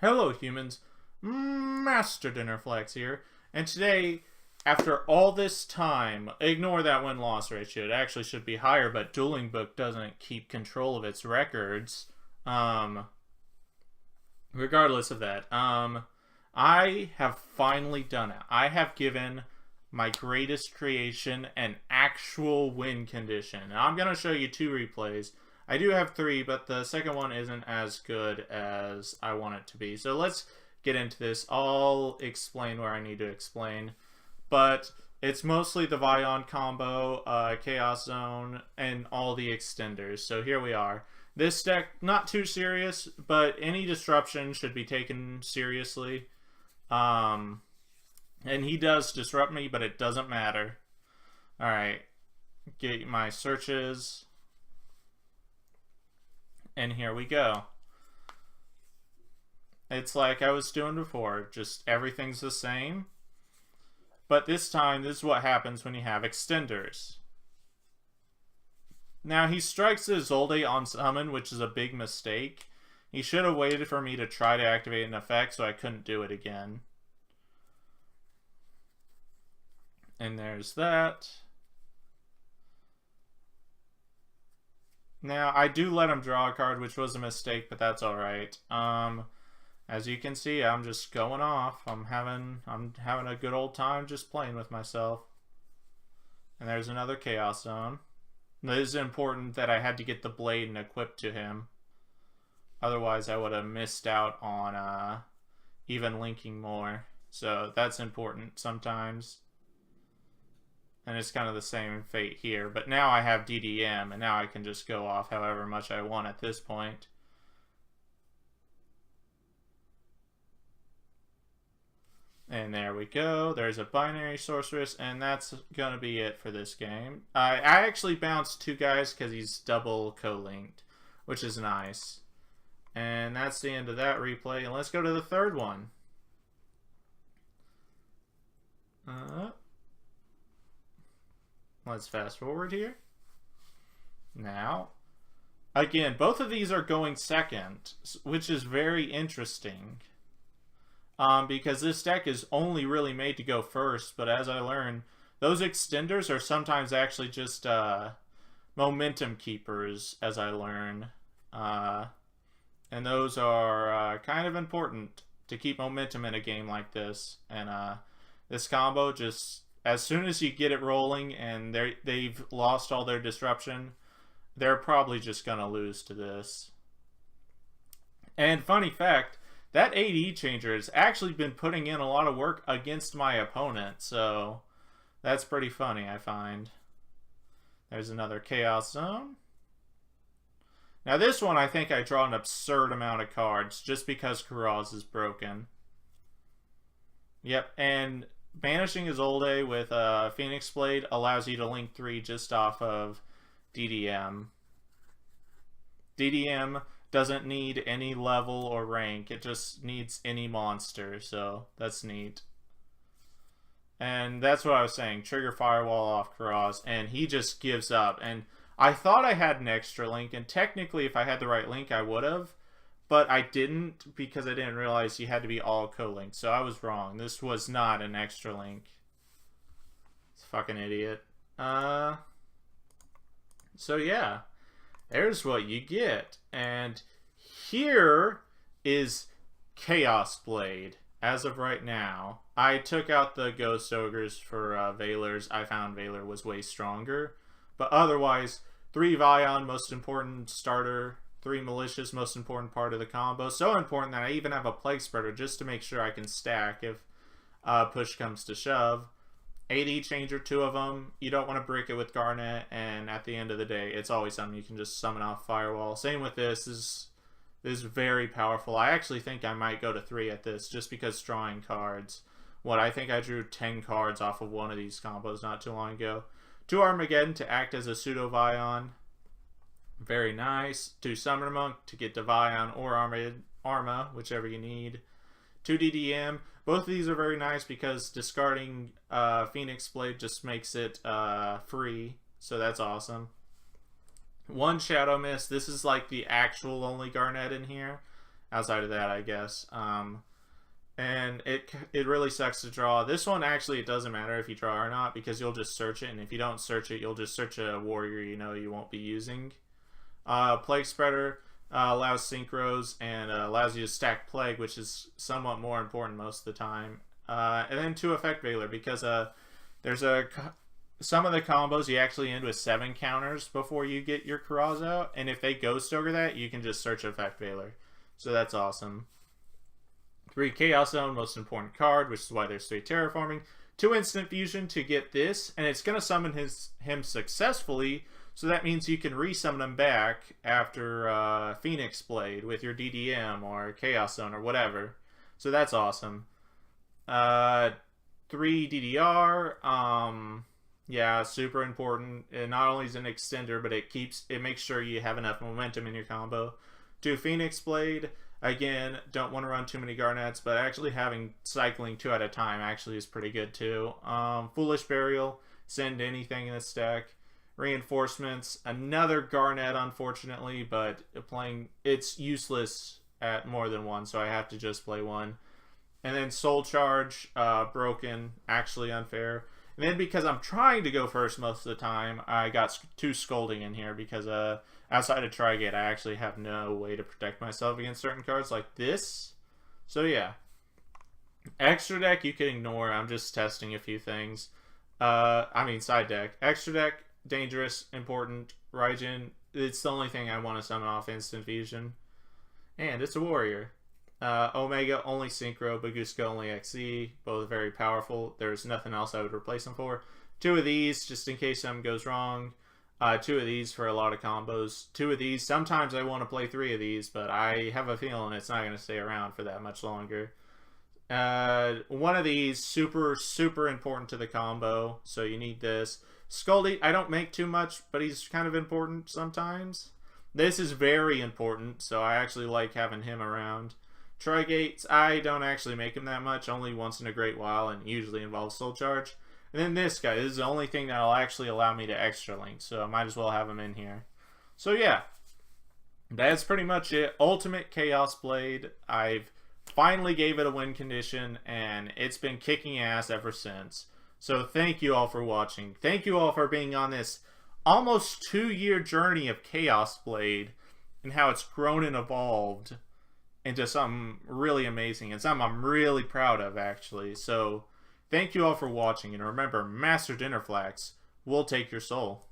Hello humans, Master DinnerFlax here, and today, after all this time, ignore that win-loss ratio, it actually should be higher, but Dueling Book doesn't keep control of its records, regardless of that, I have finally done it. I have given my greatest creation an actual win condition. And I'm going to show you two replays. I do have three, but the second one isn't as good as I want it to be. So let's get into this. I'll explain where I need to explain. But it's mostly the Vion combo, Chaos Zone, and all the extenders. So here we are. This deck, not too serious, but any disruption should be taken seriously. And he does disrupt me, but it doesn't matter. Alright, get my searches. And here we go. It's like I was doing before, just everything's the same. But this time, this is what happens when you have extenders. Now, he strikes Isolde on summon, which is a big mistake. He should have waited for me to try to activate an effect, so I couldn't do it again. And there's that. Now, I do let him draw a card, which was a mistake, but that's alright. As you can see, I'm just going off. I'm having a good old time just playing with myself. And there's another Chaos Zone. It is important that I had to get the blade and equip to him. Otherwise, I would have missed out on even linking more. So that's important sometimes. And it's kind of the same fate here. But now I have DDM, and now I can just go off however much I want at this point. And there we go. There's a binary sorceress, and that's going to be it for this game. I actually bounced two guys because he's double co-linked, which is nice. And that's the end of that replay. And let's go to the third one. Let's fast forward here. Now, again, both of these are going second, which is very interesting. Because this deck is only really made to go first, but as I learned, those extenders are sometimes actually just momentum keepers, as I learn. And those are kind of important to keep momentum in a game like this. And this combo just, as soon as you get it rolling and they've lost all their disruption, they're probably just going to lose to this. And funny fact, that AD changer has actually been putting in a lot of work against my opponent, so that's pretty funny, I find. There's another Chaos Zone. Now this one, I think I draw an absurd amount of cards just because Kuraz is broken. Yep, and banishing Isolde with Phoenix Blade allows you to link 3 just off of DDM. DDM doesn't need any level or rank, it just needs any monster, so that's neat. And that's what I was saying, trigger Firewall off Kuraz, and he just gives up. And I thought I had an extra link, and technically if I had the right link I would have, but I didn't because I didn't realize you had to be all co-linked, so I was wrong. This was not an extra link. It's a fucking idiot. So yeah, there's what you get. And here is Chaos Blade as of right now. I took out the Ghost Ogres for Valor's. I found Valor was way stronger. But otherwise, 3 Vion, most important starter. 3 Malicious, most important part of the combo. So important that I even have a Plague Spreader just to make sure I can stack if push comes to shove. AD Changer, 2 of them. You don't want to break it with Garnet, and at the end of the day, it's always something you can just summon off Firewall. Same with this. This is very powerful. I actually think I might go to 3 at this, just because drawing cards. I think I drew 10 cards off of one of these combos not too long ago. 2 Armageddon to act as a pseudo Vion. Very nice. 2 Summoner Monk to get to Vion or Arma, whichever you need. 2 DDM. Both of these are very nice because discarding Phoenix Blade just makes it free, so that's awesome. 1 Shadow Mist. This is like the actual only Garnet in here. outside of that, I guess. And it really sucks to draw. This one, actually, it doesn't matter if you draw or not, because you'll just search it, and if you don't search it, you'll just search a warrior you know you won't be using. Plague Spreader allows synchros and allows you to stack Plague, which is somewhat more important most of the time. And then 2 Effect Veiler, because there's some of the combos you actually end with 7 counters before you get your Karaz out, and if they ghost over that, you can just search Effect Veiler. So that's awesome. 3 Chaos Zone, most important card, which is why there's 3 Terraforming. 2 Instant Fusion to get this, and it's going to summon him successfully, so that means you can resummon him back after Phoenix Blade with your DDM or Chaos Zone or whatever. So that's awesome. 3 DDR, yeah, super important. It not only is an extender, but it makes sure you have enough momentum in your combo. 2 Phoenix Blade. Again, don't want to run too many Garnets, but actually cycling 2 at a time actually is pretty good too. Foolish Burial, send anything in this deck. Reinforcements, another Garnet unfortunately, but it's useless at more than 1, so I have to just play 1. And then Soul Charge, broken, actually unfair. And then because I'm trying to go first most of the time, I got 2 Scolding in here because outside of Trigate, I actually have no way to protect myself against certain cards like this. So yeah. Extra deck you can ignore. I'm just testing a few things. Side deck. Extra deck, dangerous, important. Raijin, it's the only thing I want to summon off Instant Fusion. And it's a warrior. Omega, only Synchro. Baguska, only XE. Both very powerful. There's nothing else I would replace them for. 2 of these, just in case something goes wrong. 2 of these for a lot of combos. 2 of these. Sometimes I want to play 3 of these, but I have a feeling it's not going to stay around for that much longer. 1 of these, super, super important to the combo, so you need this. Scully, I don't make too much, but he's kind of important sometimes. This is very important, so I actually like having him around. Trigates, I don't actually make him that much, only once in a great while, and usually involves Soul Charge. And then this guy, this is the only thing that'll actually allow me to extra link, so I might as well have him in here. So yeah, that's pretty much it. Ultimate Chaos Blade. I've finally gave it a win condition, and it's been kicking ass ever since. So thank you all for watching. Thank you all for being on this almost 2-year journey of Chaos Blade and how it's grown and evolved into something really amazing and something I'm really proud of, actually. So thank you all for watching, and remember, Master DinnerFlax will take your soul.